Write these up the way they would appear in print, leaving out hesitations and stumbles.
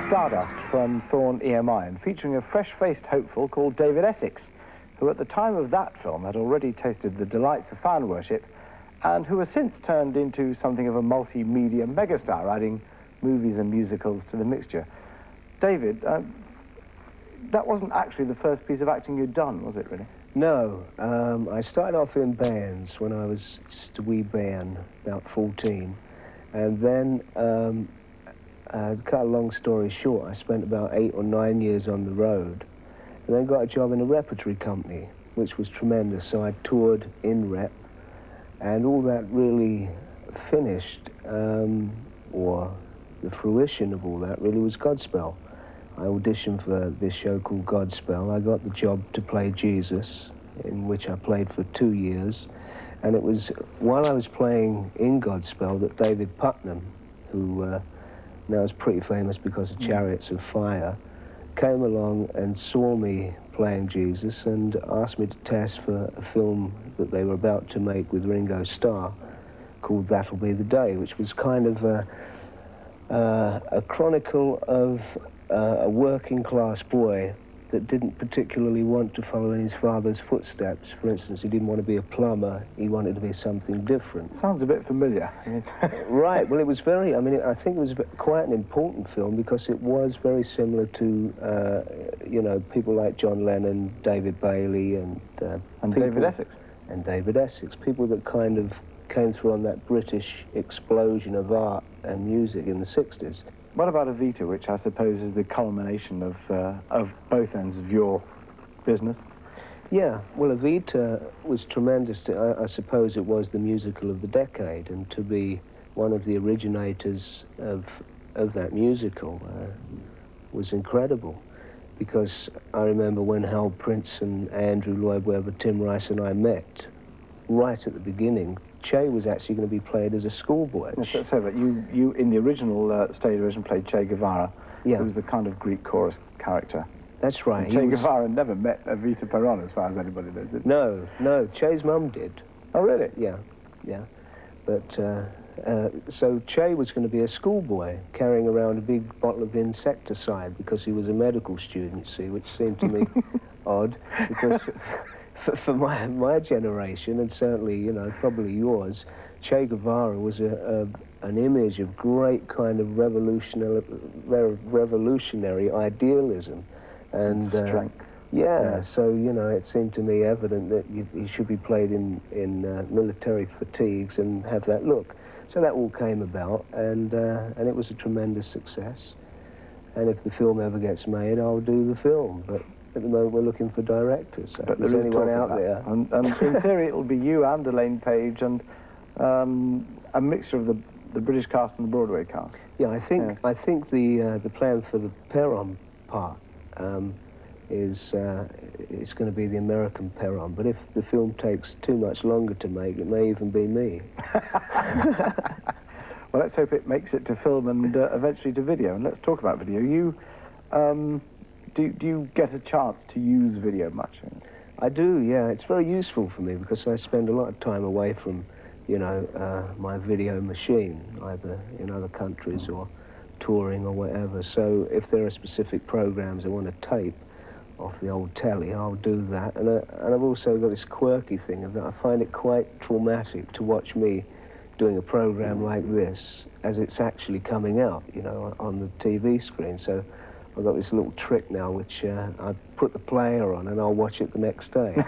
Stardust from Thorn EMI, and featuring a fresh-faced hopeful called David Essex, who at the time of that film had already tasted the delights of fan worship and who has since turned into something of a multimedia megastar, adding movies and musicals to the mixture. David, that wasn't actually the first piece of acting you'd done, was it, really? No, I started off in bands when I was just a wee bairn, about 14, and then, to cut a long story short, I spent about 8 or 9 years on the road, and then got a job in a repertory company, which was tremendous. So I toured in rep, and all that really finished, or the fruition of all that really was Godspell. I auditioned for this show called Godspell. I got the job to play Jesus, in which I played for 2 years. And it was while I was playing in Godspell that David Putnam, who now is pretty famous because of Chariots of Fire, came along and saw me playing Jesus and asked me to test for a film that they were about to make with Ringo Starr called That'll Be the Day, which was kind of a chronicle of a working-class boy that didn't particularly want to follow in his father's footsteps. For instance, he didn't want to be a plumber, he wanted to be something different. Sounds a bit familiar. Right, well, it was very, I mean, I think it was quite an important film because it was very similar to, you know, people like John Lennon, David Bailey, and David Essex. And David Essex, people that kind of came through on that British explosion of art and music in the 60s. What about Evita, which I suppose is the culmination of both ends of your business? Yeah, well, Evita was tremendous. I suppose it was the musical of the decade, and to be one of the originators of that musical was incredible. Because I remember when Hal Prince and Andrew Lloyd Webber, Tim Rice and I met, right at the beginning, Che was actually going to be played as a schoolboy. Yes, so that you in the original stage version played Che Guevara, yeah, who was the kind of Greek chorus character. That's right. Che Guevara never met Evita Peron, as far as anybody knows, did he? No, Che's mum did. Oh, really? Yeah. But, so Che was going to be a schoolboy carrying around a big bottle of insecticide because he was a medical student, see, which seemed to me odd, because for my generation, and certainly, you know, probably yours, Che Guevara was an image of great kind of revolutionary idealism. And strength. Yeah, so, you know, it seemed to me evident that he should be played in military fatigues and have that look. So that all came about, and it was a tremendous success. And if the film ever gets made, I'll do the film. But at the moment, we're looking for directors. So if there's anyone out there. And in theory, it'll be you and Elaine Page and a mixture of the British cast and the Broadway cast. Yeah, I think the plan for the Perron part is going to be the American Perron. But if the film takes too much longer to make, it may even be me. Well, let's hope it makes it to film and eventually to video. And let's talk about video. You. Do you get a chance to use video much? I do, yeah. It's very useful for me because I spend a lot of time away from, you know, my video machine, either in other countries or touring or whatever. So if there are specific programs I want to tape off the old telly, I'll do that. And I've also got this quirky thing of that I find it quite traumatic to watch me doing a program like this as it's actually coming out, you know, on the TV screen. So I've got this little trick now, which I put the player on and I'll watch it the next day.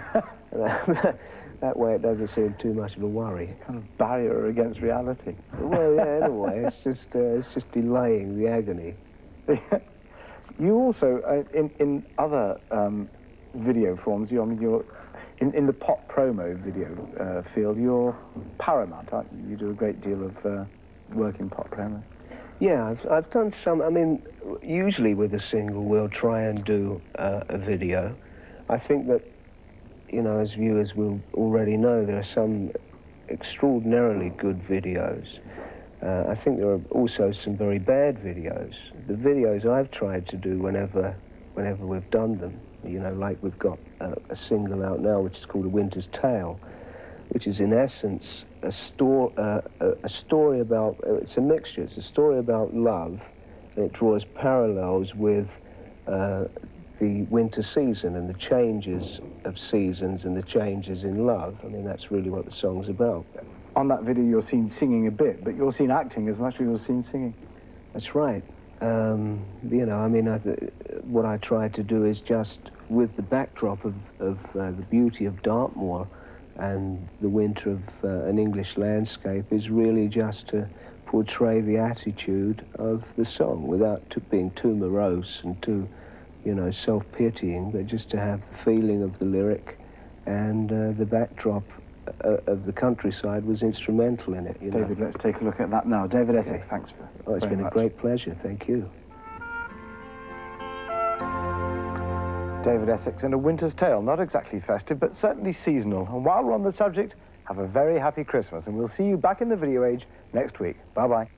That way it doesn't seem too much of a worry. Kind of barrier against reality. Well, yeah, in a way, it's just delaying the agony. You also, in other video forms, you're in the pop promo video field, you're paramount, aren't you? You do a great deal of work in pop promo. Yeah, I've done some. I mean, usually with a single, we'll try and do a video. I think that, you know, as viewers will already know, there are some extraordinarily good videos. I think there are also some very bad videos. The videos I've tried to do whenever we've done them, you know, like we've got a single out now which is called A Winter's Tale, which is in essence a story about, it's a mixture, it's a story about love and it draws parallels with the winter season and the changes of seasons and the changes in love. I mean, that's really what the song's about. On that video, you're seen singing a bit, but you're seen acting as much as you're seen singing. That's right. You know, I mean, what I try to do is just, with the backdrop of the beauty of Dartmoor and the winter of an English landscape, is really just to portray the attitude of the song without being too morose and too, you know, self-pitying, but just to have the feeling of the lyric, and the backdrop of the countryside was instrumental in it. You David, know? let's take a look at that now. David Essex, thanks for Oh, it's been a great pleasure. Thank you. David Essex in A Winter's Tale, not exactly festive, but certainly seasonal. And while we're on the subject, have a very happy Christmas, and we'll see you back in the video age next week. Bye-bye.